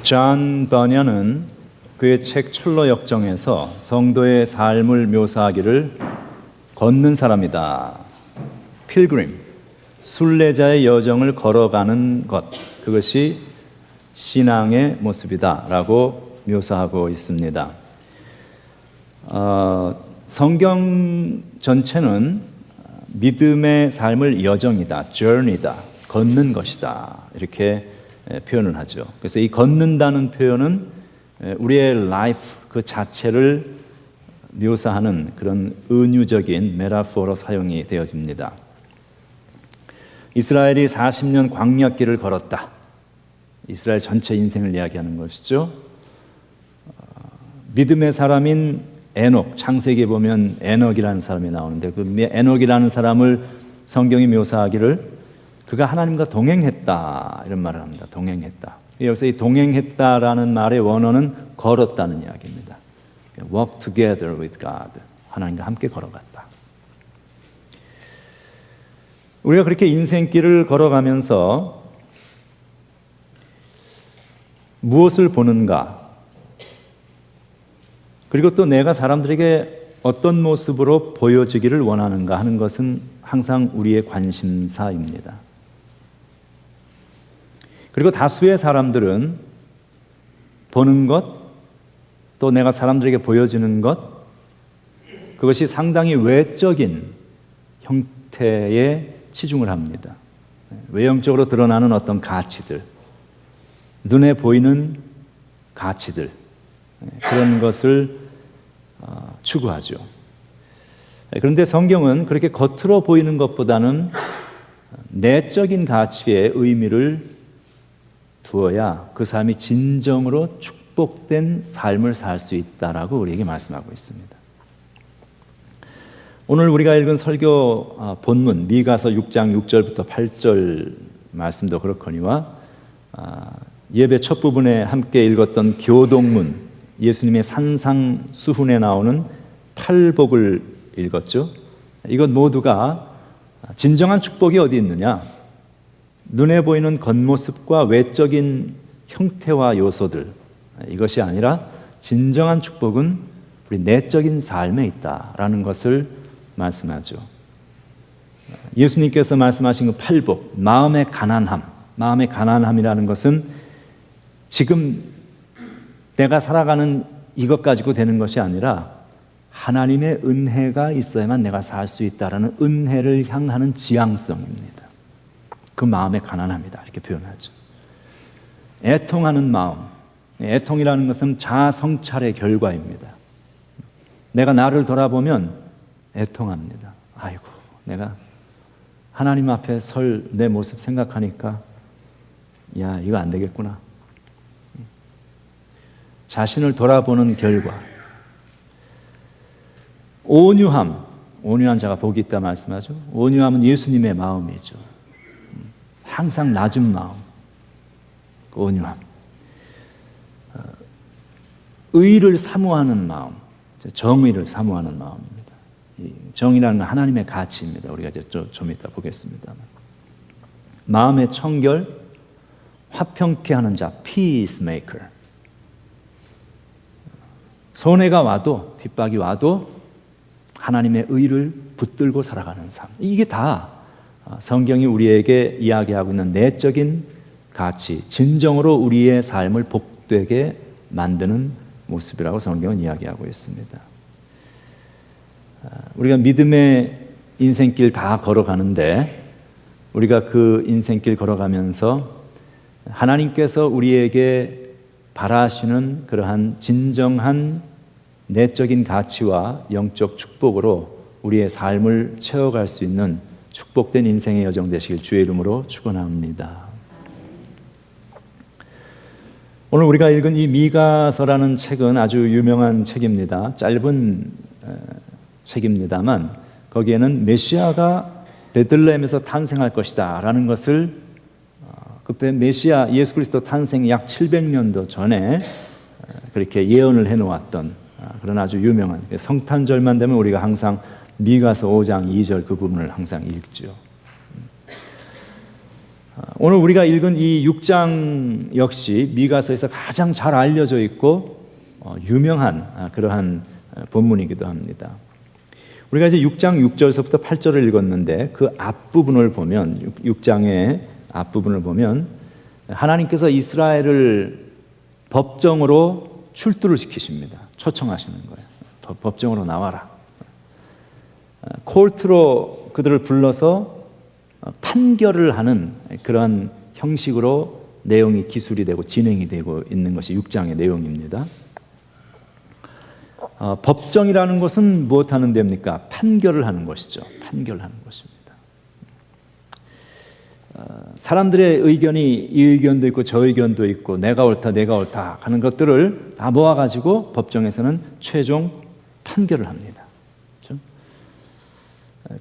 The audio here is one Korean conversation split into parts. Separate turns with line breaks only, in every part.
존 버녀는 그의 책 철로 역정에서 성도의 삶을 묘사하기를 걷는 사람이다. 필그림, 순례자의 여정을 걸어가는 것, 그것이 신앙의 모습이다 라고 묘사하고 있습니다. 성경 전체는 믿음의 삶을 여정이다, journey다, 걷는 것이다 이렇게 표현을 하죠. 그래서 이 걷는다는 표현은 우리의 life 그 자체를 묘사하는 그런 은유적인 메타포로 사용이 되어집니다. 이스라엘이 40년 광야길을 걸었다. 이스라엘 전체 인생을 이야기하는 것이죠. 믿음의 사람인 에녹, 창세기에 보면 에녹이라는 사람이 나오는데 그 에녹이라는 사람을 성경이 묘사하기를 그가 하나님과 동행했다 이런 말을 합니다. 동행했다. 여기서 이 동행했다라는 말의 원어는 걸었다는 이야기입니다. Walk together with God. 하나님과 함께 걸어갔다. 우리가 그렇게 인생길을 걸어가면서 무엇을 보는가? 그리고 또 내가 사람들에게 어떤 모습으로 보여지기를 원하는가 하는 것은 항상 우리의 관심사입니다. 그리고 다수의 사람들은 보는 것, 또 내가 사람들에게 보여주는 것, 그것이 상당히 외적인 형태에 치중을 합니다. 외형적으로 드러나는 어떤 가치들, 눈에 보이는 가치들, 그런 것을 추구하죠. 그런데 성경은 그렇게 겉으로 보이는 것보다는 내적인 가치에 의미를 두어야 그 삶이 진정으로 축복된 삶을 살 수 있다라고 우리에게 말씀하고 있습니다. 오늘 우리가 읽은 설교 본문 미가서 6장 6절부터 8절 말씀도 그렇거니와 예배 첫 부분에 함께 읽었던 교동문 예수님의 산상수훈에 나오는 팔복을 읽었죠. 이것 모두가 진정한 축복이 어디 있느냐? 눈에 보이는 겉모습과 외적인 형태와 요소들, 이것이 아니라 진정한 축복은 우리 내적인 삶에 있다라는 것을 말씀하죠. 예수님께서 말씀하신 그 팔복, 마음의 가난함, 마음의 가난함이라는 것은 지금 내가 살아가는 이것 가지고 되는 것이 아니라 하나님의 은혜가 있어야만 내가 살 수 있다라는 은혜를 향하는 지향성입니다. 그 마음의 가난함이다 이렇게 표현하죠. 애통하는 마음, 애통이라는 것은 자아 성찰의 결과입니다. 내가 나를 돌아보면 애통합니다. 아이고, 내가 하나님 앞에 설 내 모습 생각하니까 야, 이거 안 되겠구나. 자신을 돌아보는 결과. 온유한 자가 복이 있다 말씀하죠. 온유함은 예수님의 마음이죠. 항상 낮은 마음, 온유함. 의를 사모하는 마음, 정의를 사모하는 마음입니다. 이 정의라는 하나님의 가치입니다. 우리가 이제 좀 이따 보겠습니다. 마음의 청결, 화평케 하는 자, peacemaker. 손해가 와도, 핍박이 와도 하나님의 의를 붙들고 살아가는 삶. 이게 다 성경이 우리에게 이야기하고 있는 내적인 가치, 진정으로 우리의 삶을 복되게 만드는 모습이라고 성경은 이야기하고 있습니다. 우리가 믿음의 인생길 다 걸어가는데 우리가 그 인생길 걸어가면서 하나님께서 우리에게 바라시는 그러한 진정한 내적인 가치와 영적 축복으로 우리의 삶을 채워갈 수 있는 축복된 인생의 여정 되시길 주의 이름으로 축원합니다. 오늘 우리가 읽은 이 미가서라는 책은 아주 유명한 책입니다. 짧은 책입니다만 거기에는 메시아가 베들레헴에서 탄생할 것이다 라는 것을 그때 메시아 예수 그리스도 탄생 약 700년도 전에 그렇게 예언을 해놓았던 그런 아주 유명한 성탄절만 되면 우리가 항상 미가서 5장 2절 그 부분을 항상 읽죠. 오늘 우리가 읽은 이 6장 역시 미가서에서 가장 잘 알려져 있고 유명한 그러한 본문이기도 합니다. 우리가 이제 6장 6절서부터 8절을 읽었는데 그 앞부분을 보면 6장의 앞부분을 보면 하나님께서 이스라엘을 법정으로 출두를 시키십니다. 초청하시는 거예요. 법정으로 나와라. 콜트로 그들을 불러서 판결을 하는 그런 형식으로 내용이 기술이 되고 진행이 되고 있는 것이 6장의 내용입니다. 법정이라는 것은 무엇 하는 데입니까? 판결을 하는 것이죠. 판결하는 것입니다. 사람들의 의견이 이 의견도 있고 저 의견도 있고 내가 옳다 하는 것들을 다 모아가지고 법정에서는 최종 판결을 합니다. 그렇죠?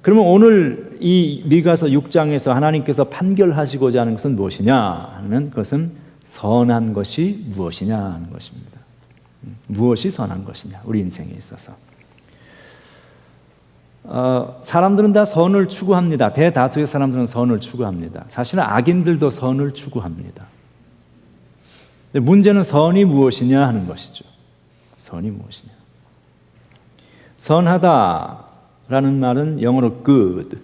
그러면 오늘 이 미가서 6장에서 하나님께서 판결하시고자 하는 것은 무엇이냐 하는 것은 선한 것이 무엇이냐 하는 것입니다. 무엇이 선한 것이냐 우리 인생에 있어서 사람들은 다 선을 추구합니다. 대다수의 사람들은 선을 추구합니다. 사실은 악인들도 선을 추구합니다. 근데 문제는 선이 무엇이냐 하는 것이죠. 선이 무엇이냐. 선하다라는 말은 영어로 good,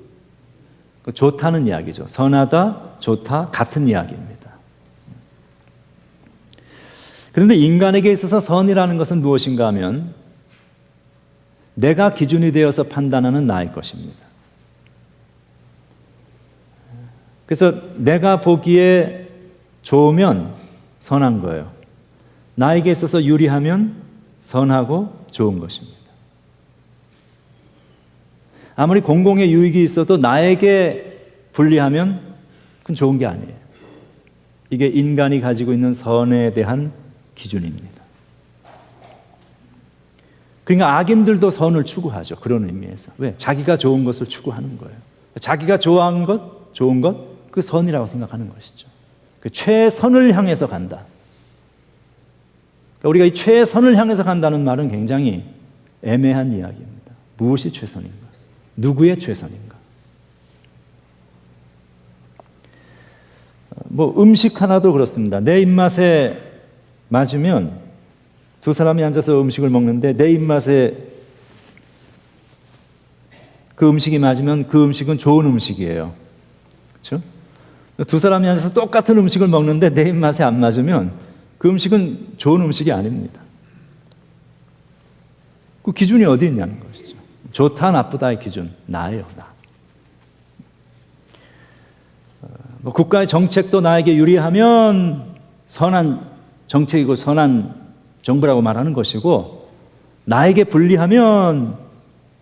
좋다는 이야기죠. 선하다, 좋다, 같은 이야기입니다. 그런데 인간에게 있어서 선이라는 것은 무엇인가 하면 내가 기준이 되어서 판단하는 나의 것입니다. 그래서 내가 보기에 좋으면 선한 거예요. 나에게 있어서 유리하면 선하고 좋은 것입니다. 아무리 공공의 유익이 있어도 나에게 불리하면 그건 좋은 게 아니에요. 이게 인간이 가지고 있는 선에 대한 기준입니다. 그러니까 악인들도 선을 추구하죠. 그런 의미에서. 왜? 자기가 좋은 것을 추구하는 거예요. 자기가 좋아하는 것, 좋은 것, 그 선이라고 생각하는 것이죠. 그 최선을 향해서 간다. 그러니까 우리가 이 최선을 향해서 간다는 말은 굉장히 애매한 이야기입니다. 무엇이 최선인가? 누구의 최선인가? 음식 하나도 그렇습니다. 내 입맛에 맞으면 두 사람이 앉아서 음식을 먹는데 내 입맛에 그 음식이 맞으면 그 음식은 좋은 음식이에요. 그렇죠? 두 사람이 앉아서 똑같은 음식을 먹는데 내 입맛에 안 맞으면 그 음식은 좋은 음식이 아닙니다. 그 기준이 어디 있냐는 것이죠. 좋다 나쁘다의 기준 나예요. 나. 국가의 정책도 나에게 유리하면 선한 정책이고 선한 정부라고 말하는 것이고 나에게 불리하면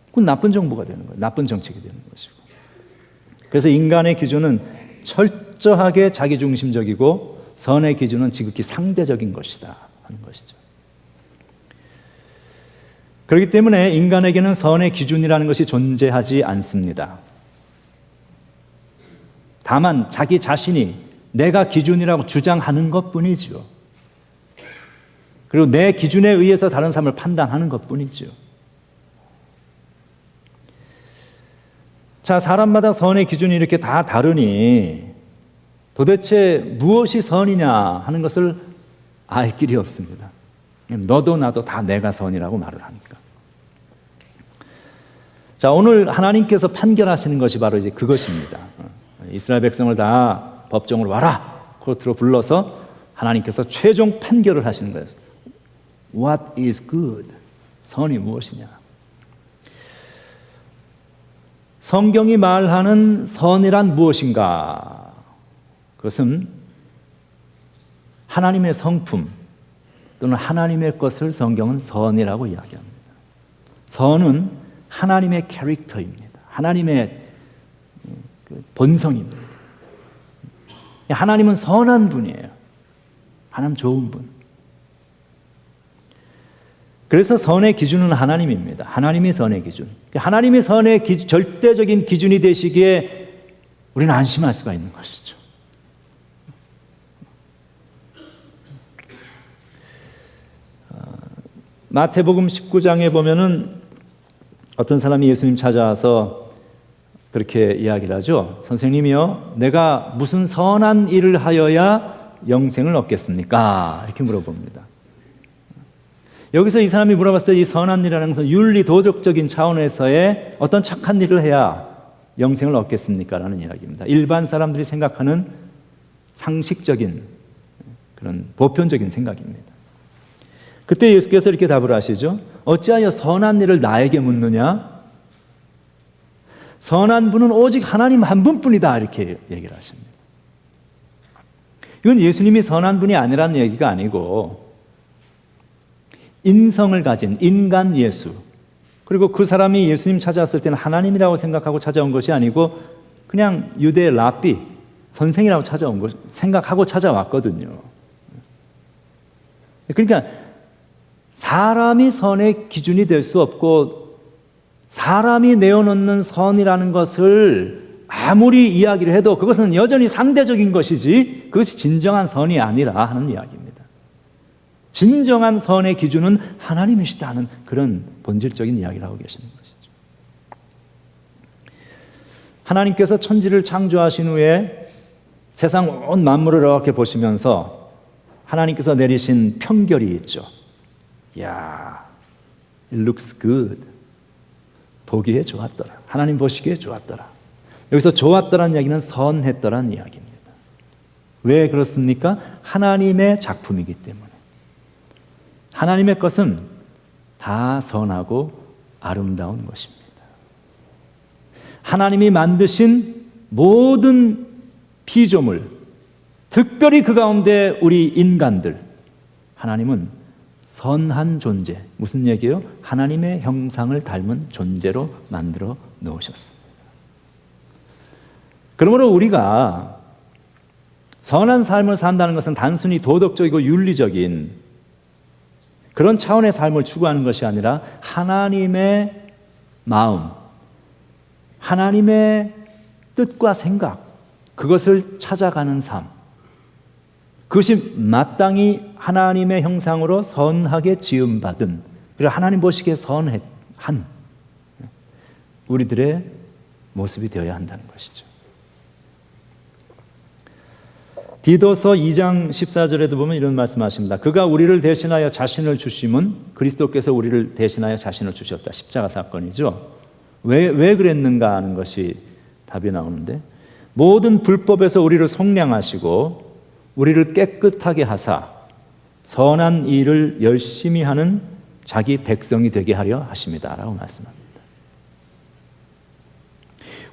그건 나쁜 정부가 되는 거예요. 나쁜 정책이 되는 것이고. 그래서 인간의 기준은 철저하게 자기중심적이고 선의 기준은 지극히 상대적인 것이다 하는 것이죠. 그렇기 때문에 인간에게는 선의 기준이라는 것이 존재하지 않습니다. 다만 자기 자신이 내가 기준이라고 주장하는 것뿐이죠. 그리고 내 기준에 의해서 다른 사람을 판단하는 것뿐이죠. 자, 사람마다 선의 기준이 이렇게 다 다르니 도대체 무엇이 선이냐 하는 것을 알 길이 없습니다. 너도 나도 다 내가 선이라고 말을 하니까. 자, 오늘 하나님께서 판결하시는 것이 바로 이제 그것입니다. 이스라엘 백성을 다 법정으로 와라. 코르트로 불러서 하나님께서 최종 판결을 하시는 거예요. What is good? 선이 무엇이냐? 성경이 말하는 선이란 무엇인가? 그것은 하나님의 성품 또는 하나님의 것을 성경은 선이라고 이야기합니다. 선은 하나님의 캐릭터입니다. 하나님의 본성입니다. 하나님은 선한 분이에요. 하나님 좋은 분. 그래서 선의 기준은 하나님입니다. 하나님이 선의 기준. 하나님이 선의 절대적인 기준이 되시기에 우리는 안심할 수가 있는 것이죠. 마태복음 19장에 보면은 어떤 사람이 예수님 찾아와서 그렇게 이야기를 하죠. 선생님이요, 내가 무슨 선한 일을 하여야 영생을 얻겠습니까? 이렇게 물어봅니다. 여기서 이 사람이 물어봤어요. 이 선한 일이라는 것은 윤리 도덕적인 차원에서의 어떤 착한 일을 해야 영생을 얻겠습니까? 라는 이야기입니다. 일반 사람들이 생각하는 상식적인 그런 보편적인 생각입니다. 그때 예수께서 이렇게 답을 하시죠. 어찌하여 선한 일을 나에게 묻느냐? 선한 분은 오직 하나님 한 분뿐이다. 이렇게 얘기를 하십니다. 이건 예수님이 선한 분이 아니라는 얘기가 아니고 인성을 가진 인간 예수, 그리고 그 사람이 예수님 찾아왔을 때는 하나님이라고 생각하고 찾아온 것이 아니고 그냥 유대 랍비, 선생이라고 찾아온 것 생각하고 찾아왔거든요. 그러니까 사람이 선의 기준이 될 수 없고 사람이 내어놓는 선이라는 것을 아무리 이야기를 해도 그것은 여전히 상대적인 것이지 그것이 진정한 선이 아니라 하는 이야기입니다. 진정한 선의 기준은 하나님이시다 하는 그런 본질적인 이야기를 하고 계시는 것이죠. 하나님께서 천지를 창조하신 후에 세상 온 만물을 이렇게 보시면서 하나님께서 내리신 평결이 있죠. 야, it looks good. 보기에 좋았더라. 하나님 보시기에 좋았더라. 여기서 좋았더라는 이야기는 선했더라는 이야기입니다. 왜 그렇습니까? 하나님의 작품이기 때문에. 하나님의 것은 다 선하고 아름다운 것입니다. 하나님이 만드신 모든 피조물, 특별히 그 가운데 우리 인간들, 하나님은 선한 존재, 무슨 얘기예요? 하나님의 형상을 닮은 존재로 만들어 놓으셨습니다. 그러므로 우리가 선한 삶을 산다는 것은 단순히 도덕적이고 윤리적인 그런 차원의 삶을 추구하는 것이 아니라 하나님의 마음, 하나님의 뜻과 생각, 그것을 찾아가는 삶, 그것이 마땅히 하나님의 형상으로 선하게 지음받은, 그리고 하나님 보시기에 선한 우리들의 모습이 되어야 한다는 것이죠. 디도서 2장 14절에도 보면 이런 말씀하십니다. 그가 우리를 대신하여 자신을 주심은 그리스도께서 우리를 대신하여 자신을 주셨다. 십자가 사건이죠. 왜 그랬는가 하는 것이 답이 나오는데, 모든 불법에서 우리를 속량하시고 우리를 깨끗하게 하사 선한 일을 열심히 하는 자기 백성이 되게 하려 하십니다. 라고 말씀합니다.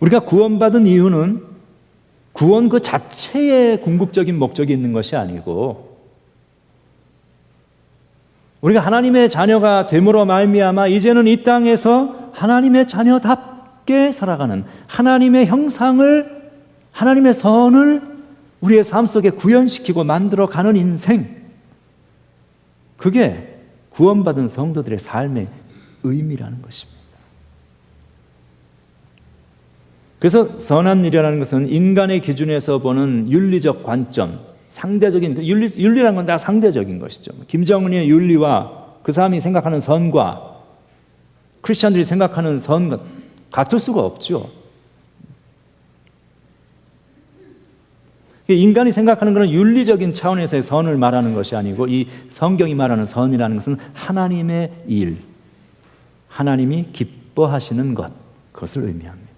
우리가 구원받은 이유는 구원 그 자체에 궁극적인 목적이 있는 것이 아니고 우리가 하나님의 자녀가 됨으로 말미암아 이제는 이 땅에서 하나님의 자녀답게 살아가는 하나님의 형상을, 하나님의 선을 우리의 삶 속에 구현시키고 만들어가는 인생, 그게 구원받은 성도들의 삶의 의미라는 것입니다. 그래서 선한 일이라는 것은 인간의 기준에서 보는 윤리적 관점, 상대적인, 윤리라는 건 다 상대적인 것이죠. 김정은의 윤리와 그 사람이 생각하는 선과 크리스천들이 생각하는 선과 같을 수가 없죠. 인간이 생각하는 것은 윤리적인 차원에서의 선을 말하는 것이 아니고 이 성경이 말하는 선이라는 것은 하나님의 일, 하나님이 기뻐하시는 것, 그것을 의미합니다.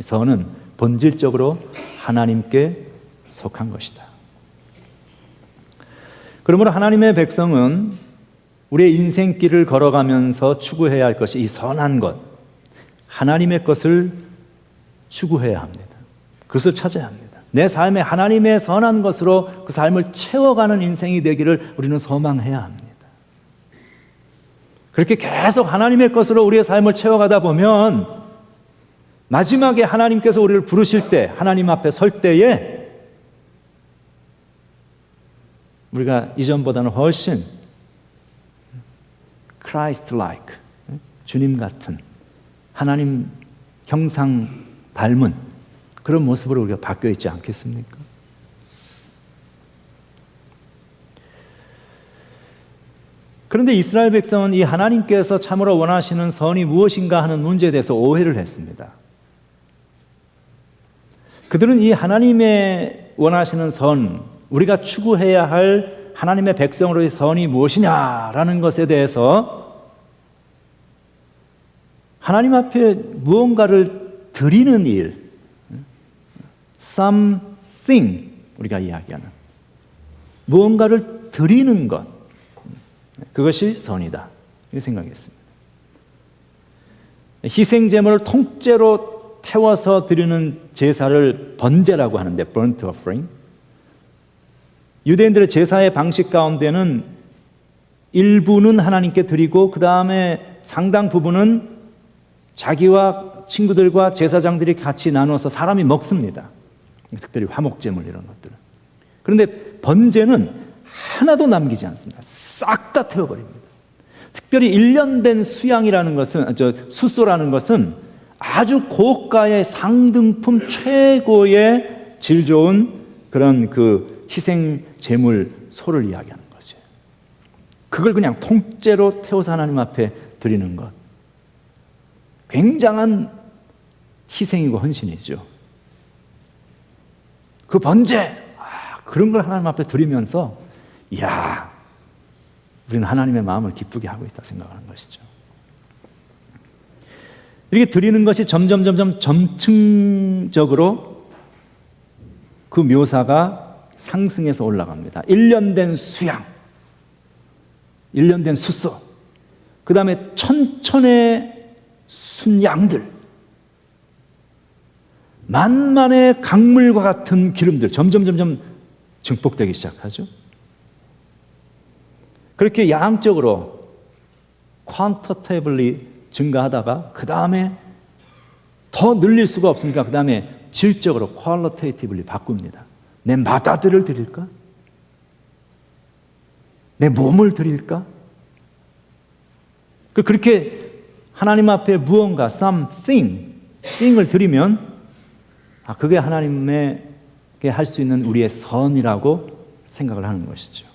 선은 본질적으로 하나님께 속한 것이다. 그러므로 하나님의 백성은 우리의 인생길을 걸어가면서 추구해야 할 것이 이 선한 것, 하나님의 것을 추구해야 합니다. 그것을 찾아야 합니다. 내 삶에 하나님의 선한 것으로 그 삶을 채워가는 인생이 되기를 우리는 소망해야 합니다. 그렇게 계속 하나님의 것으로 우리의 삶을 채워가다 보면 마지막에 하나님께서 우리를 부르실 때, 하나님 앞에 설 때에 우리가 이전보다는 훨씬 Christ-like, 주님 같은 하나님 형상 닮은 그런 모습으로 우리가 바뀌어 있지 않겠습니까? 그런데 이스라엘 백성은 이 하나님께서 참으로 원하시는 선이 무엇인가 하는 문제에 대해서 오해를 했습니다. 그들은 이 하나님의 원하시는 선, 우리가 추구해야 할 하나님의 백성으로의 선이 무엇이냐라는 것에 대해서 하나님 앞에 무언가를 드리는 일, something, 우리가 이야기하는 무언가를 드리는 것, 그것이 선이다 이렇게 생각했습니다. 희생제물을 통째로 태워서 드리는 제사를 번제라고 하는데, burnt offering. 유대인들의 제사의 방식 가운데는 일부는 하나님께 드리고 그 다음에 상당 부분은 자기와 친구들과 제사장들이 같이 나눠서 사람이 먹습니다. 특별히 화목제물 이런 것들은. 그런데 번제는 하나도 남기지 않습니다. 싹 다 태워버립니다. 특별히 1년 된 수양이라는 것은, 숫소라는 것은 아주 고가의 상등품 최고의 질 좋은 그런 그 희생 제물 소를 이야기하는 거죠. 그걸 그냥 통째로 태워서 하나님 앞에 드리는 것. 굉장한 희생이고 헌신이죠. 그 번제, 그런 걸 하나님 앞에 드리면서, 이야, 우리는 하나님의 마음을 기쁘게 하고 있다 생각하는 것이죠. 이렇게 드리는 것이 점점 점층적으로 그 묘사가 상승해서 올라갑니다. 1년 된 수양, 1년 된 숫소, 그 다음에 천천의 순양들, 만만의 강물과 같은 기름들, 점점 증폭되기 시작하죠. 그렇게 양적으로 quantitatively 증가하다가 그 다음에 더 늘릴 수가 없으니까 그 다음에 질적으로 qualitatively 바꿉니다. 내 맏아들을 드릴까? 내 몸을 드릴까? 그렇게 하나님 앞에 무언가 thing을 드리면 그게 하나님에게 할 수 있는 우리의 선이라고 생각을 하는 것이죠.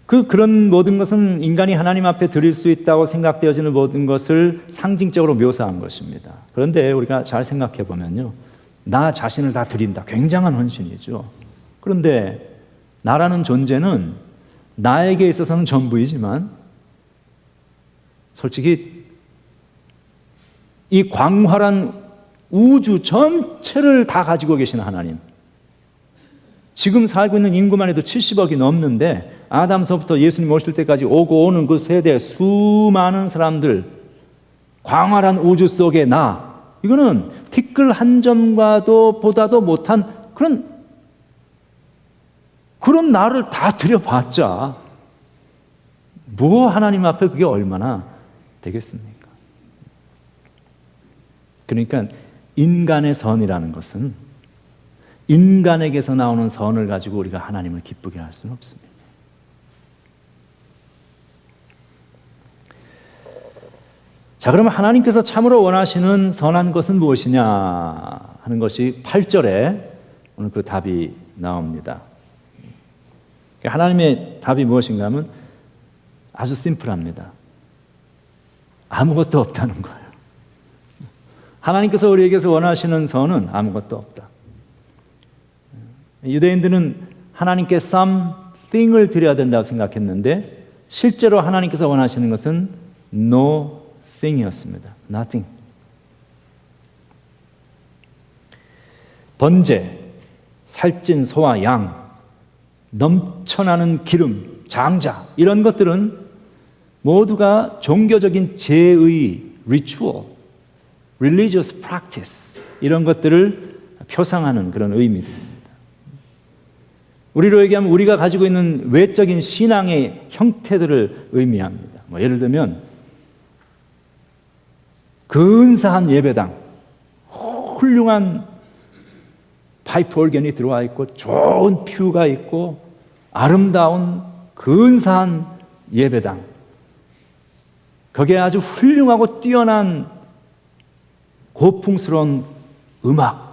그런 모든 것은 인간이 하나님 앞에 드릴 수 있다고 생각되어지는 모든 것을 상징적으로 묘사한 것입니다. 그런데 우리가 잘 생각해 보면요, 나 자신을 다 드린다. 굉장한 헌신이죠. 그런데 나라는 존재는 나에게 있어서는 전부이지만 솔직히 이 광활한 우주 전체를 다 가지고 계신 하나님, 지금 살고 있는 인구만 해도 70억이 넘는데 아담서부터 예수님 오실 때까지 오고 오는 그 세대 수많은 사람들, 광활한 우주 속에 나, 이거는 티끌 한 점과도 보다도 못한 그런 나를 다 드려봤자 뭐 하나님 앞에 그게 얼마나 되겠습니까? 그러니까 인간의 선이라는 것은 인간에게서 나오는 선을 가지고 우리가 하나님을 기쁘게 할 수는 없습니다. 자, 그러면 하나님께서 참으로 원하시는 선한 것은 무엇이냐 하는 것이 8절에 오늘 그 답이 나옵니다. 하나님의 답이 무엇인가 하면 아주 심플합니다. 아무것도 없다는 거예요. 하나님께서 우리에게서 원하시는 선은 아무것도 없다. 유대인들은 하나님께 something을 드려야 된다고 생각했는데 실제로 하나님께서 원하시는 것은 nothing이었습니다. nothing. 번제, 살찐 소와 양, 넘쳐나는 기름, 장자, 이런 것들은 모두가 종교적인 제의, ritual, religious practice, 이런 것들을 표상하는 그런 의미입니다. 우리로 얘기하면 우리가 가지고 있는 외적인 신앙의 형태들을 의미합니다. 예를 들면 근사한 예배당, 훌륭한 파이프 오르간이 들어와 있고 좋은 퓨가 있고 아름다운 근사한 예배당, 거기에 아주 훌륭하고 뛰어난 고풍스러운 음악,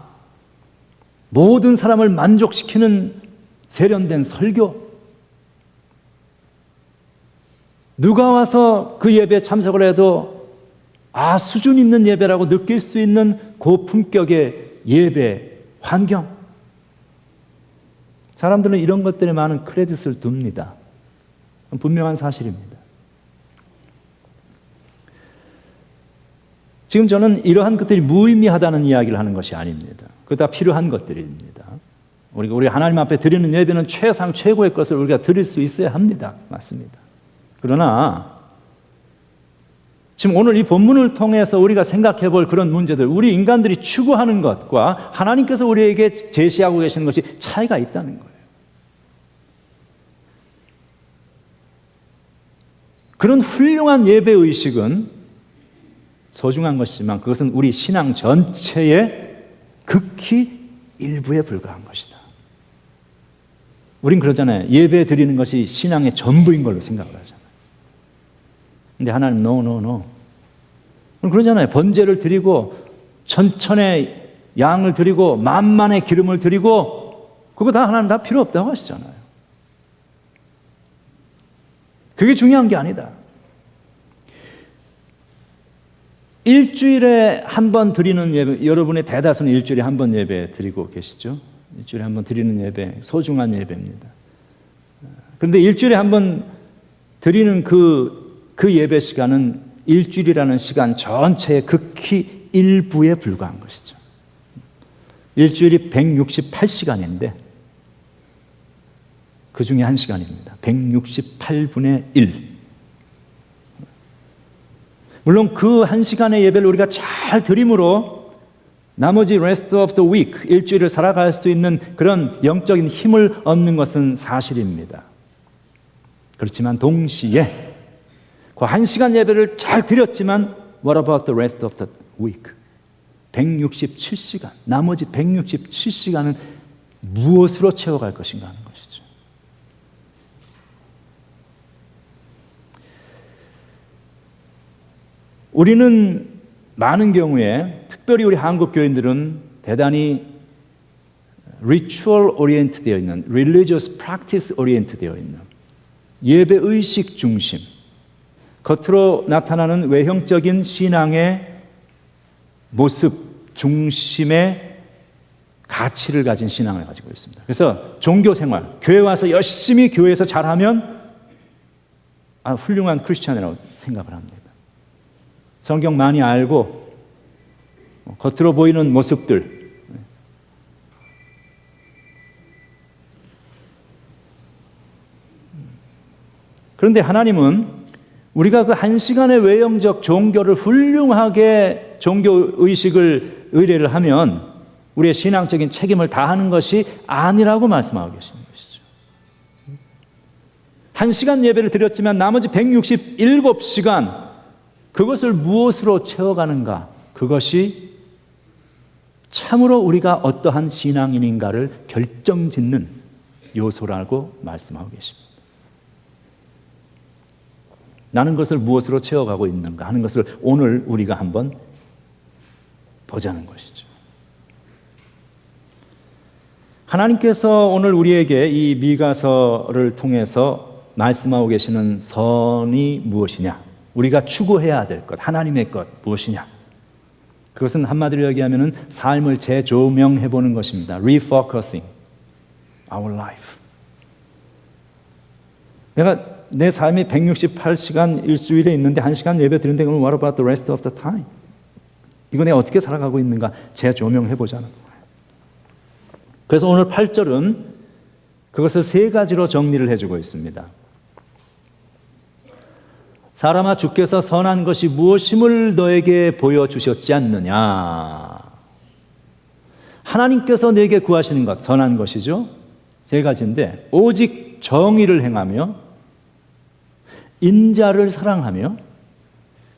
모든 사람을 만족시키는 세련된 설교, 누가 와서 그 예배에 참석을 해도 수준 있는 예배라고 느낄 수 있는 고품격의 예배 환경. 사람들은 이런 것들에 많은 크레딧을 둡니다. 분명한 사실입니다. 지금 저는 이러한 것들이 무의미하다는 이야기를 하는 것이 아닙니다. 그거 다 필요한 것들입니다. 우리 하나님 앞에 드리는 예배는 최상 최고의 것을 우리가 드릴 수 있어야 합니다. 맞습니다. 그러나 지금 오늘 이 본문을 통해서 우리가 생각해 볼 그런 문제들, 우리 인간들이 추구하는 것과 하나님께서 우리에게 제시하고 계시는 것이 차이가 있다는 거예요. 그런 훌륭한 예배의식은 소중한 것이지만 그것은 우리 신앙 전체의 극히 일부에 불과한 것이다. 우린 그러잖아요. 예배 드리는 것이 신앙의 전부인 걸로 생각을 하잖아요. 근데 하나님 no. 그러잖아요. 번제를 드리고 천천의 양을 드리고 만만의 기름을 드리고 그거 다 하나님 다 필요 없다고 하시잖아요. 그게 중요한 게 아니다. 일주일에 한 번 드리는 예배, 여러분의 대다수는 일주일에 한 번 예배 드리고 계시죠? 일주일에 한 번 드리는 예배, 소중한 예배입니다. 그런데 일주일에 한 번 드리는 그 예배 시간은 일주일이라는 시간 전체의 극히 일부에 불과한 것이죠. 일주일이 168시간인데 그 중에 한 시간입니다. 168분의 1. 물론 그 한 시간의 예배를 우리가 잘 드림으로 나머지 rest of the week, 일주일을 살아갈 수 있는 그런 영적인 힘을 얻는 것은 사실입니다. 그렇지만 동시에 그 한 시간 예배를 잘 드렸지만 what about the rest of the week? 167시간, 나머지 167시간은 무엇으로 채워갈 것인가 하는 것이죠. 우리는 많은 경우에 특별히 우리 한국 교인들은 대단히 ritual oriented 되어 있는, religious practice oriented 되어 있는 예배 의식 중심, 겉으로 나타나는 외형적인 신앙의 모습 중심의 가치를 가진 신앙을 가지고 있습니다. 그래서 종교 생활, 교회 와서 열심히 교회에서 잘하면 훌륭한 크리스찬이라고 생각을 합니다. 성경 많이 알고 겉으로 보이는 모습들, 그런데 하나님은 우리가 그 한 시간의 외형적 종교를 훌륭하게 종교의식을 의뢰를 하면 우리의 신앙적인 책임을 다하는 것이 아니라고 말씀하고 계시는 것이죠. 한 시간 예배를 드렸지만 나머지 167시간 그것을 무엇으로 채워가는가? 그것이 참으로 우리가 어떠한 신앙인인가를 결정짓는 요소라고 말씀하고 계십니다. 나는 그것을 무엇으로 채워가고 있는가 하는 것을 오늘 우리가 한번 보자는 것이죠. 하나님께서 오늘 우리에게 이 미가서를 통해서 말씀하고 계시는 선이 무엇이냐? 우리가 추구해야 될 것, 하나님의 것 무엇이냐? 그것은 한마디로 얘기하면 삶을 재조명해 보는 것입니다. Refocusing our life. 내가 내 삶이 168시간 일주일에 있는데 1시간 예배 드리는데 그럼 what about the rest of the time? 이거 내가 어떻게 살아가고 있는가 재조명해 보자는 거예요. 그래서 오늘 8절은 그것을 세 가지로 정리를 해주고 있습니다. 사람아, 주께서 선한 것이 무엇임을 너에게 보여주셨지 않느냐. 하나님께서 내게 구하시는 것, 선한 것이죠. 세 가지인데 오직 정의를 행하며 인자를 사랑하며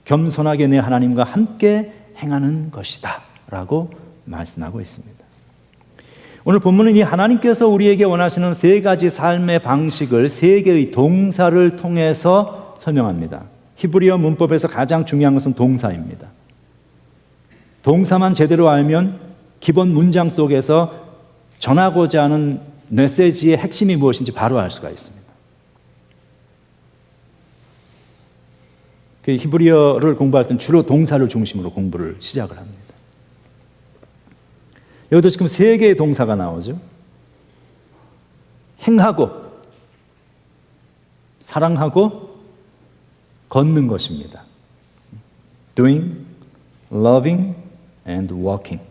겸손하게 내 하나님과 함께 행하는 것이다 라고 말씀하고 있습니다. 오늘 본문은 이 하나님께서 우리에게 원하시는 세 가지 삶의 방식을 세 개의 동사를 통해서 설명합니다. 히브리어 문법에서 가장 중요한 것은 동사입니다. 동사만 제대로 알면 기본 문장 속에서 전하고자 하는 메시지의 핵심이 무엇인지 바로 알 수가 있습니다. 그 히브리어를 공부할 때는 주로 동사를 중심으로 공부를 시작을 합니다. 여기도 지금 세 개의 동사가 나오죠. 행하고, 사랑하고, 걷는 것입니다. Doing, loving, and walking.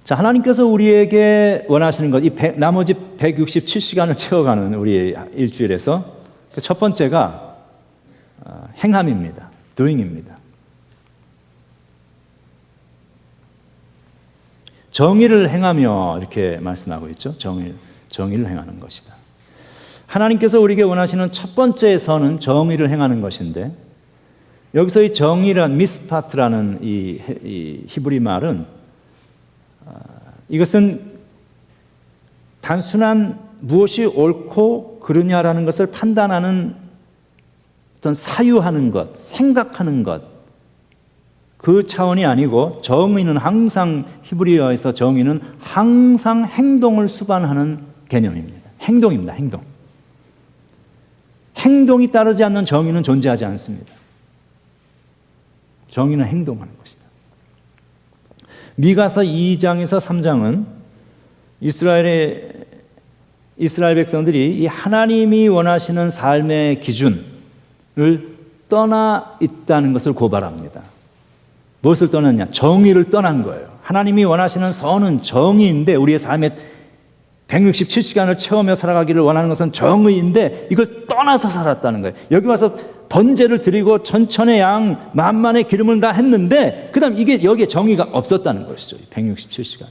자, 하나님께서 우리에게 원하시는 것, 나머지 167시간을 채워가는 우리의 일주일에서 그 첫 번째가 행함입니다. doing입니다. 정의를 행하며 이렇게 말씀하고 있죠. 정의를 행하는 것이다. 하나님께서 우리에게 원하시는 첫 번째 선은 정의를 행하는 것인데, 여기서 이 정의란 미스파트라는 이 히브리 말은 이것은 단순한 무엇이 옳고 그르냐라는 것을 판단하는 어떤 사유하는 것, 생각하는 것, 그 차원이 아니고, 정의는 항상, 히브리어에서 정의는 항상 행동을 수반하는 개념입니다. 행동입니다. 행동. 행동이 따르지 않는 정의는 존재하지 않습니다. 정의는 행동하는 것이다. 미가서 2장에서 3장은 이스라엘 백성들이 이 하나님이 원하시는 삶의 기준을 떠나 있다는 것을 고발합니다. 무엇을 떠났냐? 정의를 떠난 거예요. 하나님이 원하시는 선은 정의인데, 우리의 삶에 167시간을 채우며 살아가기를 원하는 것은 정의인데 이걸 떠나서 살았다는 거예요. 여기 와서 번제를 드리고 천천의 양 만만의 기름을 다 했는데, 그 다음 이게 여기에 정의가 없었다는 것이죠. 167시간에.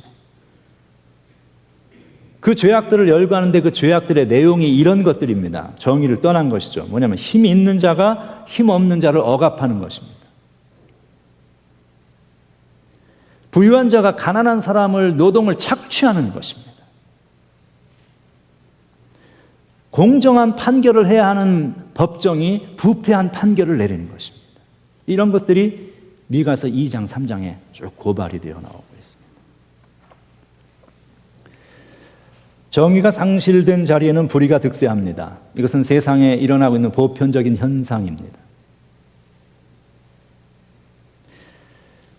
그 죄악들을 열거하는데 그 죄악들의 내용이 이런 것들입니다. 정의를 떠난 것이죠. 뭐냐면 힘이 있는 자가 힘 없는 자를 억압하는 것입니다. 부유한 자가 가난한 사람을 노동을 착취하는 것입니다. 공정한 판결을 해야 하는 법정이 부패한 판결을 내리는 것입니다. 이런 것들이 미가서 2장, 3장에 쭉 고발이 되어 나오고 있습니다. 정의가 상실된 자리에는 불의가 득세합니다. 이것은 세상에 일어나고 있는 보편적인 현상입니다.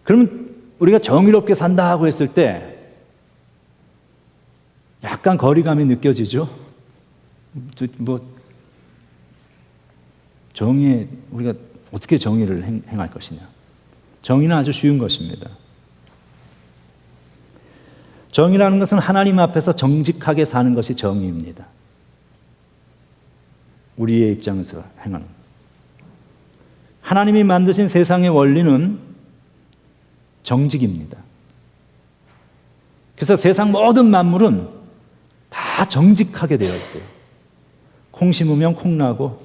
그러면 우리가 정의롭게 산다고 했을 때 약간 거리감이 느껴지죠? 우리가 어떻게 정의를 행할 것이냐? 정의는 아주 쉬운 것입니다. 정의라는 것은 하나님 앞에서 정직하게 사는 것이 정의입니다. 우리의 입장에서 행하는. 하나님이 만드신 세상의 원리는 정직입니다. 그래서 세상 모든 만물은 다 정직하게 되어 있어요. 콩 심으면 콩 나고,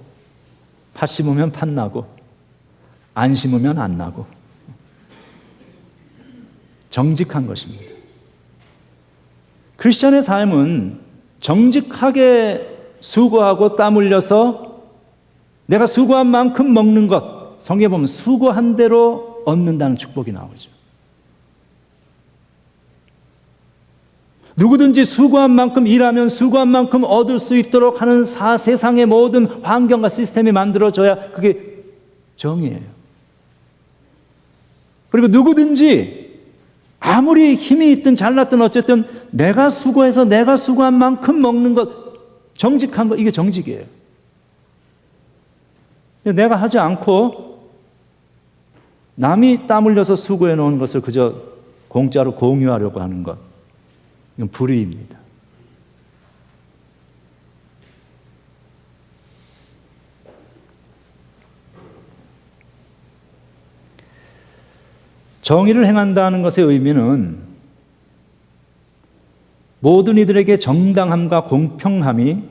팥 심으면 팥 나고, 안 심으면 안 나고. 정직한 것입니다. 크리스천의 삶은 정직하게 수고하고 땀 흘려서 내가 수고한 만큼 먹는 것, 성경에 보면 수고한 대로 얻는다는 축복이 나오죠. 누구든지 수고한 만큼 일하면 수고한 만큼 얻을 수 있도록 하는 세상의 모든 환경과 시스템이 만들어져야 그게 정의예요. 그리고 누구든지 아무리 힘이 있든 잘났든 어쨌든 내가 수고해서 내가 수고한 만큼 먹는 것, 정직한 것, 이게 정직이에요. 내가 하지 않고 남이 땀 흘려서 수고해 놓은 것을 그저 공짜로 공유하려고 하는 것, 이건 불의입니다. 정의를 행한다는 것의 의미는 모든 이들에게 정당함과 공평함이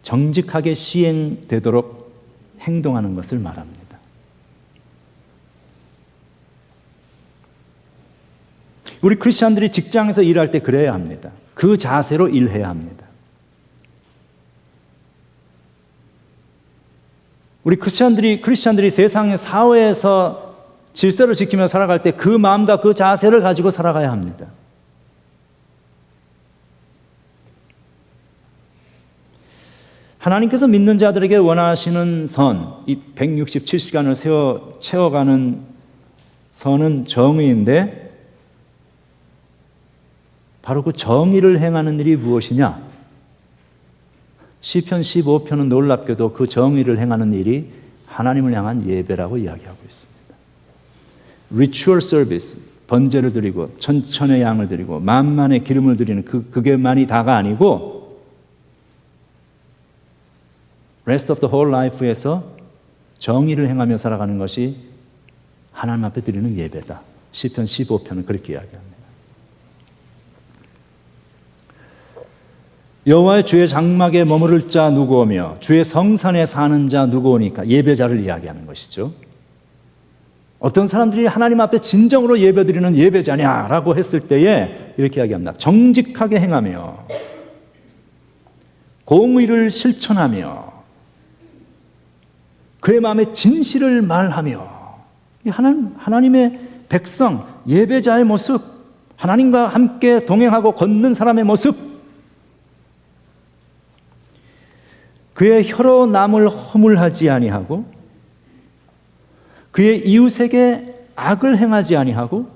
정직하게 시행되도록 행동하는 것을 말합니다. 우리 크리스천들이 직장에서 일할 때 그래야 합니다. 그 자세로 일해야 합니다. 우리 크리스천들이 세상의 사회에서 질서를 지키며 살아갈 때 그 마음과 그 자세를 가지고 살아가야 합니다. 하나님께서 믿는 자들에게 원하시는 선, 이 167시간을 채워가는 선은 정의인데 바로 그 정의를 행하는 일이 무엇이냐? 시편 15편은 놀랍게도 그 정의를 행하는 일이 하나님을 향한 예배라고 이야기하고 있습니다. Ritual service, 번제를 드리고 천천의 양을 드리고 만만의 기름을 드리는 그게만이 다가 아니고 rest of the whole life에서 정의를 행하며 살아가는 것이 하나님 앞에 드리는 예배다. 시편 15편은 그렇게 이야기합니다. 여호와의 주의 장막에 머무를 자 누구오며 주의 성산에 사는 자 누구오니까 예배자를 이야기하는 것이죠. 어떤 사람들이 하나님 앞에 진정으로 예배드리는 예배자냐라고 했을 때에 이렇게 이야기합니다. 정직하게 행하며 공의를 실천하며 그의 마음에 진실을 말하며 하나님의 백성, 예배자의 모습, 하나님과 함께 동행하고 걷는 사람의 모습, 그의 혀로 남을 허물하지 아니하고 그의 이웃에게 악을 행하지 아니하고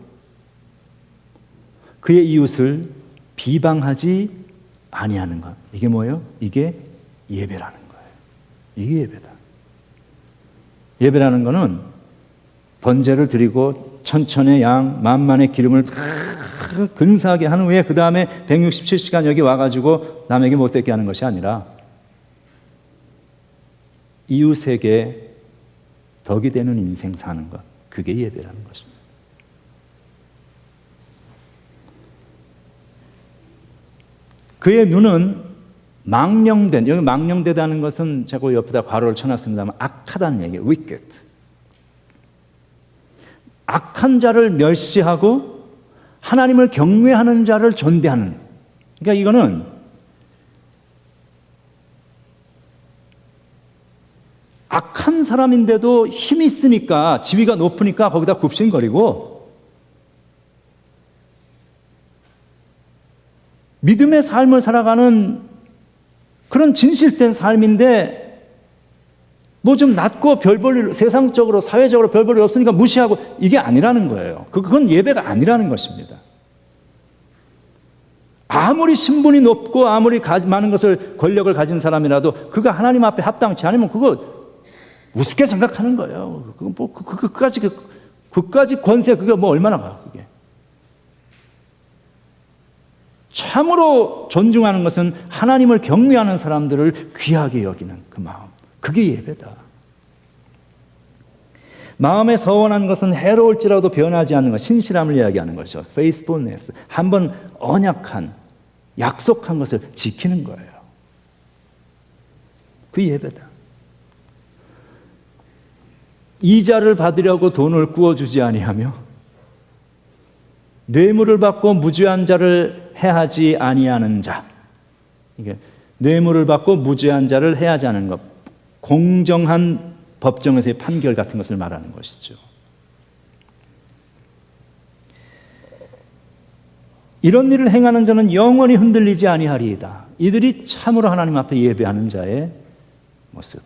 그의 이웃을 비방하지 아니하는 것. 이게 뭐예요? 이게 예배라는 거예요. 이게 예배다. 예배라는 것은 번제를 드리고 천천의 양, 만만의 기름을 근사하게 한 후에 그 다음에 167시간 여기 와가지고 남에게 못되게 하는 것이 아니라 이웃에게 덕이 되는 인생 사는 것, 그게 예배라는 것입니다. 그의 눈은 망령된, 여기 망령되다는 것은 제가 옆에다 괄호를 쳐놨습니다만 악하다는 얘기예요. wicked. 악한 자를 멸시하고 하나님을 경외하는 자를 존대하는. 그러니까 이거는 악한 사람인데도 힘이 있으니까 지위가 높으니까 거기다 굽신거리고 믿음의 삶을 살아가는 그런 진실된 삶인데 뭐 좀 낮고 별 볼 일, 세상적으로 사회적으로 별 볼 일 없으니까 무시하고 이게 아니라는 거예요. 그건 예배가 아니라는 것입니다. 아무리 신분이 높고 아무리 많은 것을 권력을 가진 사람이라도 그가 하나님 앞에 합당치 않으면 그거 우습게 생각하는 거예요. 그까지 권세, 그게 뭐 얼마나 가요, 그게. 참으로 존중하는 것은 하나님을 경외하는 사람들을 귀하게 여기는 그 마음. 그게 예배다. 마음에 서원한 것은 해로울지라도 변하지 않는 것, 신실함을 이야기하는 것이죠. faithfulness. 한번 언약한, 약속한 것을 지키는 거예요. 그 예배다. 이자를 받으려고 돈을 구워주지 아니하며 뇌물을 받고 무죄한 자를 해하지 아니하는 자. 이게 뇌물을 받고 무죄한 자를 해하지 않은 것. 공정한 법정에서의 판결 같은 것을 말하는 것이죠. 이런 일을 행하는 자는 영원히 흔들리지 아니하리이다. 이들이 참으로 하나님 앞에 예배하는 자의 모습.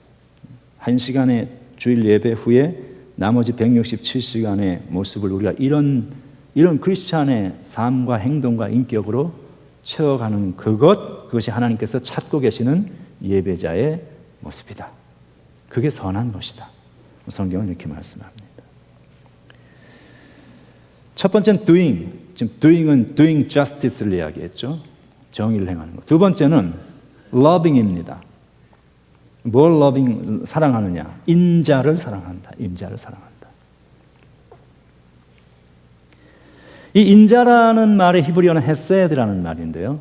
1시간의 주일 예배 후에 나머지 167시간의 모습을 우리가 이런 크리스찬의 삶과 행동과 인격으로 채워가는 그것이 하나님께서 찾고 계시는 예배자의 모습이다. 그게 선한 것이다. 성경은 이렇게 말씀합니다. 첫 번째는 doing. 지금 doing은 doing justice를 이야기했죠. 정의를 행하는 것. 두 번째는 loving입니다. 뭘 loving, 사랑하느냐? 인자를 사랑한다. 인자를 사랑한다. 이 인자라는 말의 히브리어는 헤세드라는 말인데요.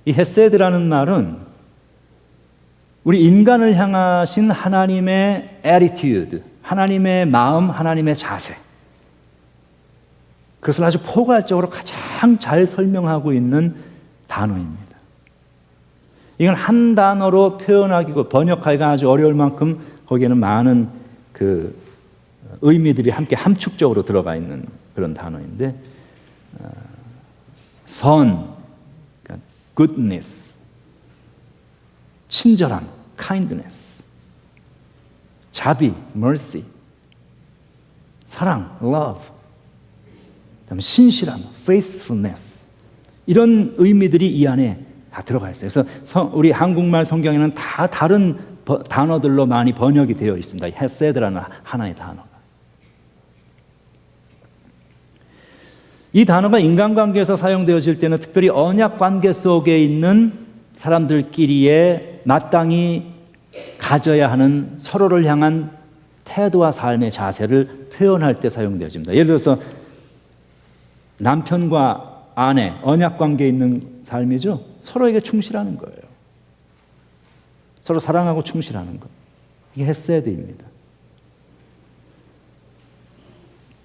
이 헤세드라는 말은 우리 인간을 향하신 하나님의 attitude, 하나님의 마음, 하나님의 자세. 그것을 아주 포괄적으로 가장 잘 설명하고 있는 단어입니다. 이건 한 단어로 표현하기고 번역하기가 아주 어려울 만큼 거기에는 많은 그 의미들이 함께 함축적으로 들어가 있는 그런 단어인데 선, 그러니까 goodness, 친절함, kindness, 자비, mercy, 사랑, love, 그다음에 신실함, faithfulness, 이런 의미들이 이 안에 다 들어가 있어요. 그래서 우리 한국말 성경에는 다 다른 단어들로 많이 번역이 되어 있습니다. 헤세드라는 하나의 단어가. 이 단어가 인간관계에서 사용되어질 때는 특별히 언약 관계 속에 있는 사람들끼리에 마땅히 가져야 하는 서로를 향한 태도와 삶의 자세를 표현할 때 사용되어집니다. 예를 들어서 남편과 아내, 언약 관계에 있는 삶이죠. 서로에게 충실하는 거예요. 서로 사랑하고 충실하는 것. 이게 헤세드입니다.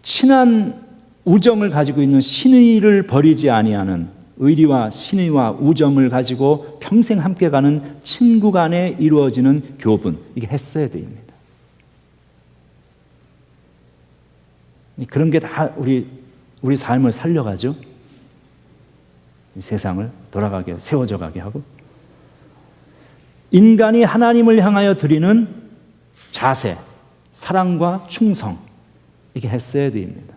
친한 우정을 가지고 있는 신의를 버리지 아니하는 의리와 신의와 우정을 가지고 평생 함께 가는 친구 간에 이루어지는 교분, 이게 헤세드입니다. 그런 게 다 우리 삶을 살려가죠. 이 세상을 돌아가게, 세워져 가게 하고, 인간이 하나님을 향하여 드리는 자세, 사랑과 충성, 이게 헤세드입니다.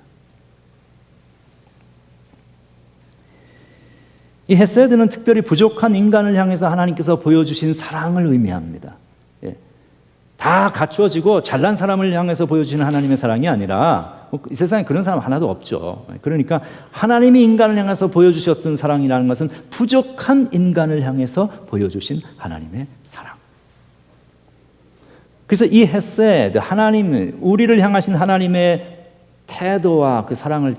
이 헤세드는 특별히 부족한 인간을 향해서 하나님께서 보여주신 사랑을 의미합니다. 다 갖추어지고 잘난 사람을 향해서 보여주시는 하나님의 사랑이 아니라, 이 세상에 그런 사람 하나도 없죠. 그러니까 하나님이 인간을 향해서 보여주셨던 사랑이라는 것은 부족한 인간을 향해서 보여주신 하나님의 사랑. 그래서 이 헤세드, 하나님, 우리를 향하신 하나님의 태도와 그 사랑을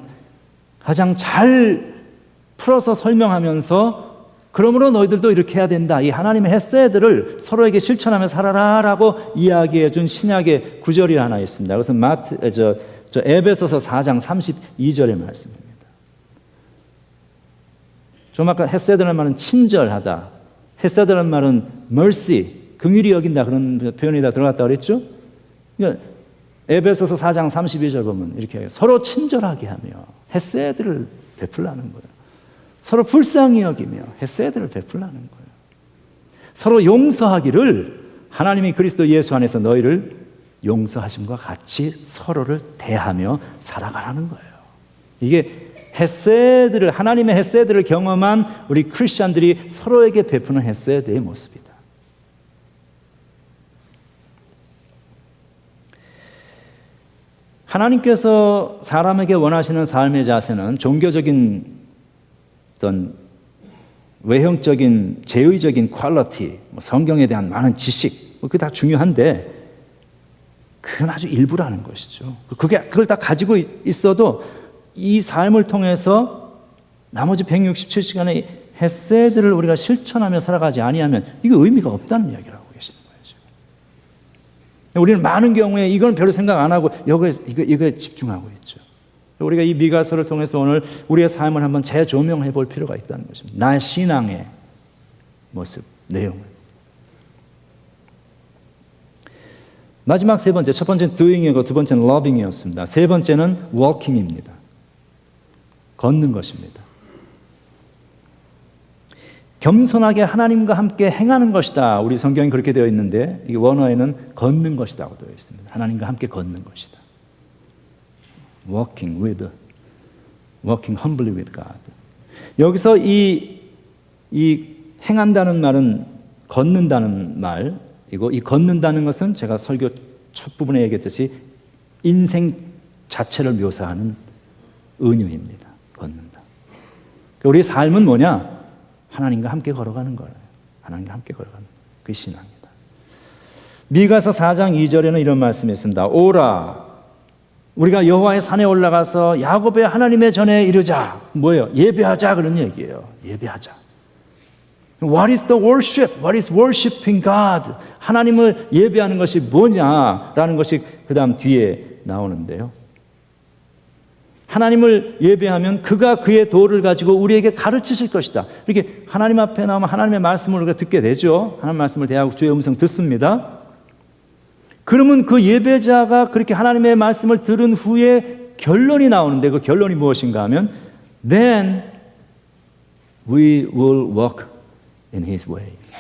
가장 잘 풀어서 설명하면서, 그러므로 너희들도 이렇게 해야 된다, 이 하나님의 헤세드를 서로에게 실천하며 살아라라고 이야기해 준 신약의 구절이 하나 있습니다. 그것은 에베소서 4장 32절의 말씀입니다. 좀 아까 헤세드라는 말은 친절하다, 헤세드라는 말은 mercy, 긍휼히 여긴다, 그런 표현이 다 들어갔다 그랬죠. 그러니까 에베소서 4장 32절 보면 이렇게 해요. 서로 친절하게 하며 헤세드를 베풀라는 거예요. 서로 불쌍히 여기며 헤세드를 베풀라는 거예요. 서로 용서하기를 하나님이 그리스도 예수 안에서 너희를 용서하심과 같이 서로를 대하며 살아가라는 거예요. 이게 헤세드를, 하나님의 헤세드를 경험한 우리 크리스천들이 서로에게 베푸는 헤세드의 모습이다. 하나님께서 사람에게 원하시는 삶의 자세는 종교적인 어떤 외형적인 제의적인 퀄리티, 성경에 대한 많은 지식, 그게 다 중요한데 그건 아주 일부라는 것이죠. 그걸 다 가지고 있어도 이 삶을 통해서 나머지 167시간의 헤세드를 우리가 실천하며 살아가지 아니하면 이게 의미가 없다는 이야기를 하고 계시는 거예요. 지금. 우리는 많은 경우에 이건 별로 생각 안 하고 이거에 집중하고 있죠. 우리가 이 미가서를 통해서 오늘 우리의 삶을 한번 재조명해 볼 필요가 있다는 것입니다. 나의 신앙의 모습, 내용을. 마지막 세 번째, 첫 번째는 doing이고 두 번째는 loving이었습니다. 세 번째는 walking입니다. 걷는 것입니다. 겸손하게 하나님과 함께 행하는 것이다. 우리 성경이 그렇게 되어 있는데 이 원어에는 걷는 것이라고 되어 있습니다. 하나님과 함께 걷는 것이다. walking humbly with God. 여기서 이 행한다는 말은 걷는다는 말이고, 이 걷는다는 것은 제가 설교 첫 부분에 얘기했듯이 인생 자체를 묘사하는 은유입니다. 걷는다. 우리의 삶은 뭐냐? 하나님과 함께 걸어가는 거예요. 하나님과 함께 걸어가는 그 신앙이다. 미가서 4장 2절에는 이런 말씀이 있습니다. 오라, 우리가 여호와의 산에 올라가서 야곱의 하나님의 전에 이르자. 뭐예요? 예배하자, 그런 얘기예요. 예배하자. What is the worship? What is worshiping God? 하나님을 예배하는 것이 뭐냐라는 것이 그 다음 뒤에 나오는데요. 하나님을 예배하면 그가 그의 도를 가지고 우리에게 가르치실 것이다. 이렇게 하나님 앞에 나오면 하나님의 말씀을 우리가 듣게 되죠. 하나님 말씀을 대하고 주의 음성 듣습니다. 그러면 그 예배자가 그렇게 하나님의 말씀을 들은 후에 결론이 나오는데, 그 결론이 무엇인가 하면 Then we will walk in His ways.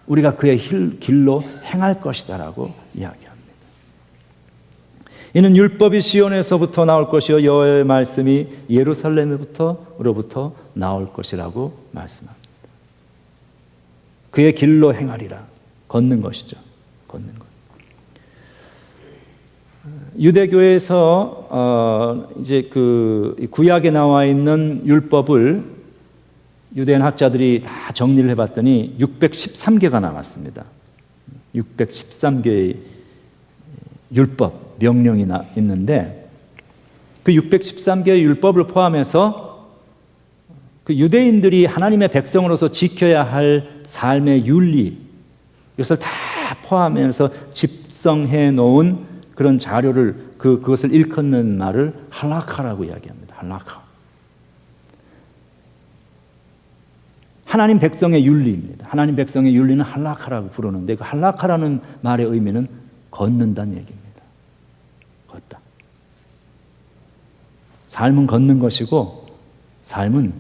우리가 그의 길로 행할 것이다라고 이야기합니다. 이는 율법이 시온에서부터 나올 것이요 여호와의 말씀이 예루살렘으로부터 나올 것이라고 말씀합니다. 그의 길로 행하리라. 걷는 것이죠. 걷는 것. 유대교에서 이제 그 구약에 나와 있는 율법을 유대인 학자들이 다 정리를 해봤더니 613개가 남았습니다. 613개의 율법, 명령이 있는데 그 613개의 율법을 포함해서 그 유대인들이 하나님의 백성으로서 지켜야 할 삶의 윤리, 이것을 다 포함해서 집성해 놓은 그런 자료를 그것을 일컫는 말을 할라카라고 이야기합니다. 할라카. 하나님 백성의 윤리입니다. 하나님 백성의 윤리는 할라카라고 부르는데 그 할라카라는 말의 의미는 걷는다는 얘기입니다. 걷다. 삶은 걷는 것이고 삶은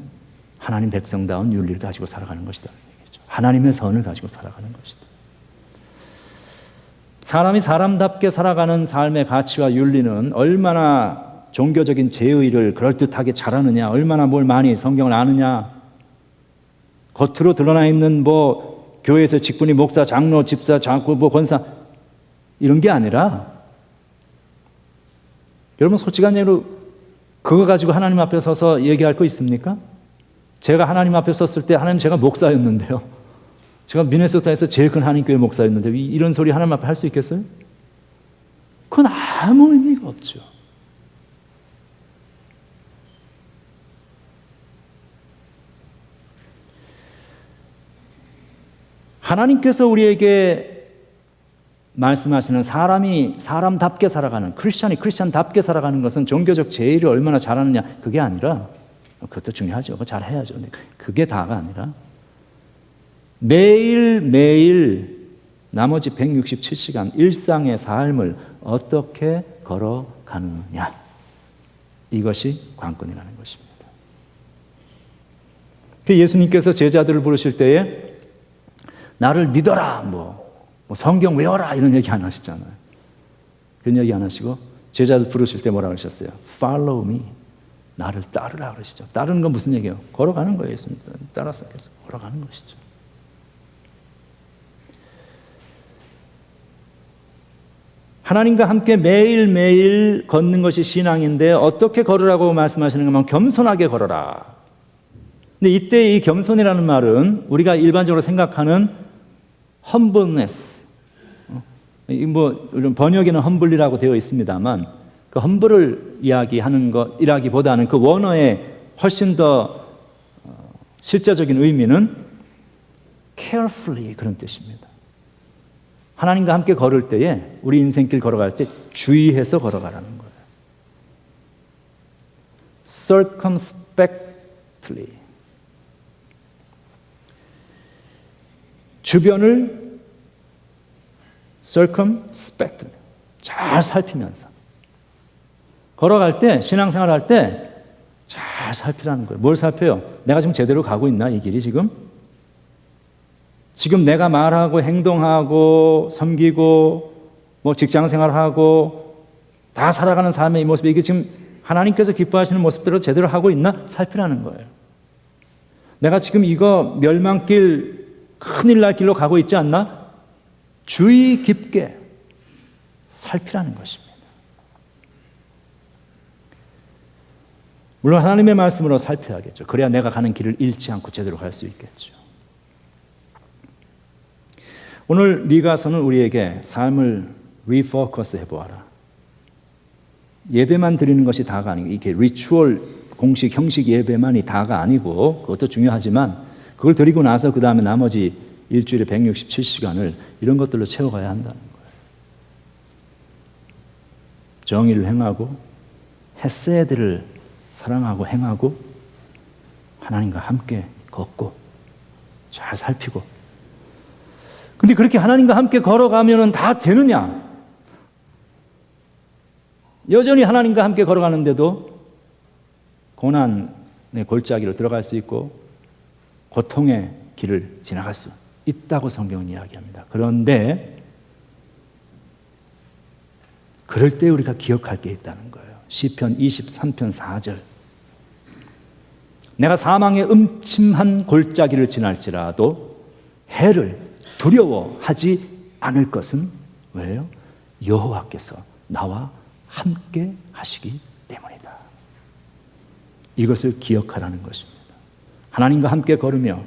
하나님 백성다운 윤리를 가지고 살아가는 것이다. 하나님의 선을 가지고 살아가는 것이다. 사람이 사람답게 살아가는 삶의 가치와 윤리는 얼마나 종교적인 제의를 그럴듯하게 잘하느냐, 얼마나 뭘 많이 성경을 아느냐, 겉으로 드러나 있는 뭐 교회에서 직분이 목사, 장로, 집사, 장구, 뭐 권사 이런 게 아니라 여러분 솔직한 얘기로 그거 가지고 하나님 앞에 서서 얘기할 거 있습니까? 제가 하나님 앞에 섰을 때 하나님 제가 목사였는데요. 제가 미네소타에서 제일 큰 한인교회 목사였는데 이런 소리 하나님 앞에 할 수 있겠어요? 그건 아무 의미가 없죠. 하나님께서 우리에게 말씀하시는 사람이 사람답게 살아가는, 크리스찬이 크리스찬답게 살아가는 것은 종교적 제의를 얼마나 잘하느냐 그게 아니라, 그것도 중요하죠. 그거 잘 해야죠. 그게 다가 아니라 매일매일 나머지 167시간 일상의 삶을 어떻게 걸어가느냐, 이것이 관건이라는 것입니다. 예수님께서 제자들을 부르실 때에 나를 믿어라, 뭐 성경 외워라 이런 얘기 안 하시잖아요. 그런 얘기 안 하시고 제자들 부르실 때 뭐라고 하셨어요? Follow me. 나를 따르라 그러시죠. 따르는 건 무슨 얘기예요? 걸어가는 거예요. 예수님 따라서 계속 걸어가는 것이죠. 하나님과 함께 매일매일 걷는 것이 신앙인데 어떻게 걸으라고 말씀하시는 것만 겸손하게 걸어라. 근데 이때 이 겸손이라는 말은 우리가 일반적으로 생각하는 humbleness, 뭐 번역에는 humble이라고 되어 있습니다만 그 humble을 이야기하는 것이라기보다는 그 원어의 훨씬 더 실제적인 의미는 carefully 그런 뜻입니다. 하나님과 함께 걸을 때에 우리 인생길 걸어갈 때 주의해서 걸어가라는 거예요. circumspectly. 주변을 circumspectly 잘 살피면서 걸어갈 때, 신앙생활 할 때 잘 살피라는 거예요. 뭘 살펴요? 내가 지금 제대로 가고 있나? 이 길이 지금 내가 말하고 행동하고 섬기고 뭐 직장생활하고 다 살아가는 삶의 이 모습이 이게 지금 하나님께서 기뻐하시는 모습대로 제대로 하고 있나? 살피라는 거예요. 내가 지금 이거 멸망길, 큰일 날 길로 가고 있지 않나? 주의 깊게 살피라는 것입니다. 물론 하나님의 말씀으로 살펴야겠죠. 그래야 내가 가는 길을 잃지 않고 제대로 갈 수 있겠죠. 오늘 미가서는 우리에게 삶을 리포커스 해보아라. 예배만 드리는 것이 다가 아니고 이게 리추얼 공식 형식 예배만이 다가 아니고 그것도 중요하지만 그걸 드리고 나서 그 다음에 나머지 일주일에 167시간을 이런 것들로 채워가야 한다는 거예요. 정의를 행하고 헤세드를 사랑하고 행하고 하나님과 함께 걷고 잘 살피고. 근데 그렇게 하나님과 함께 걸어가면은 다 되느냐? 여전히 하나님과 함께 걸어가는데도 고난의 골짜기로 들어갈 수 있고 고통의 길을 지나갈 수 있다고 성경은 이야기합니다. 그런데 그럴 때 우리가 기억할 게 있다는 거예요. 시편 23편 4절. 내가 사망의 음침한 골짜기를 지날지라도 해를 두려워하지 않을 것은 왜요? 여호와께서 나와 함께 하시기 때문이다. 이것을 기억하라는 것입니다. 하나님과 함께 걸으며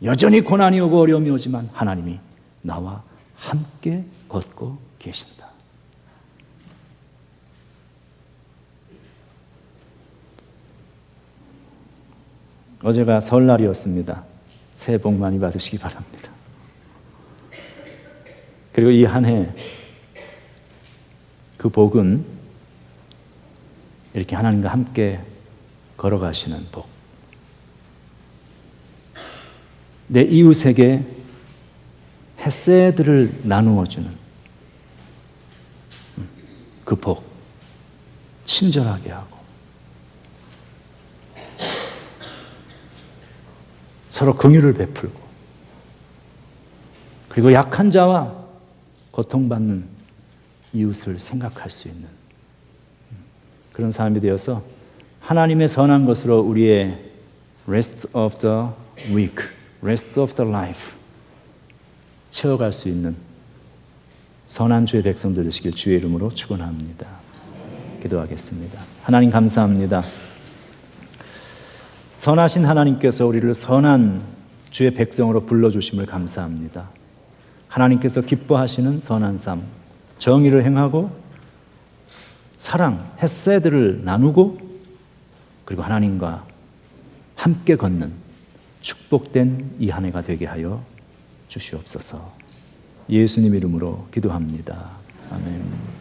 여전히 고난이 오고 어려움이 오지만 하나님이 나와 함께 걷고 계신다. 어제가 설날이었습니다. 새해 복 많이 받으시기 바랍니다. 그리고 이 한 해 그 복은 이렇게 하나님과 함께 걸어가시는 복, 내 이웃에게 헤세드를 나누어주는 그 복, 친절하게 하고 서로 긍휼을 베풀고 그리고 약한 자와 고통받는 이웃을 생각할 수 있는 그런 삶이 되어서 하나님의 선한 것으로 우리의 rest of the week, rest of the life 채워갈 수 있는 선한 주의 백성들 되시길 주의 이름으로 축원합니다. 기도하겠습니다. 하나님 감사합니다. 선하신 하나님께서 우리를 선한 주의 백성으로 불러주심을 감사합니다. 하나님께서 기뻐하시는 선한 삶, 정의를 행하고 사랑, 헤세드를 나누고 그리고 하나님과 함께 걷는 축복된 이 한 해가 되게 하여 주시옵소서. 예수님 이름으로 기도합니다. 아멘.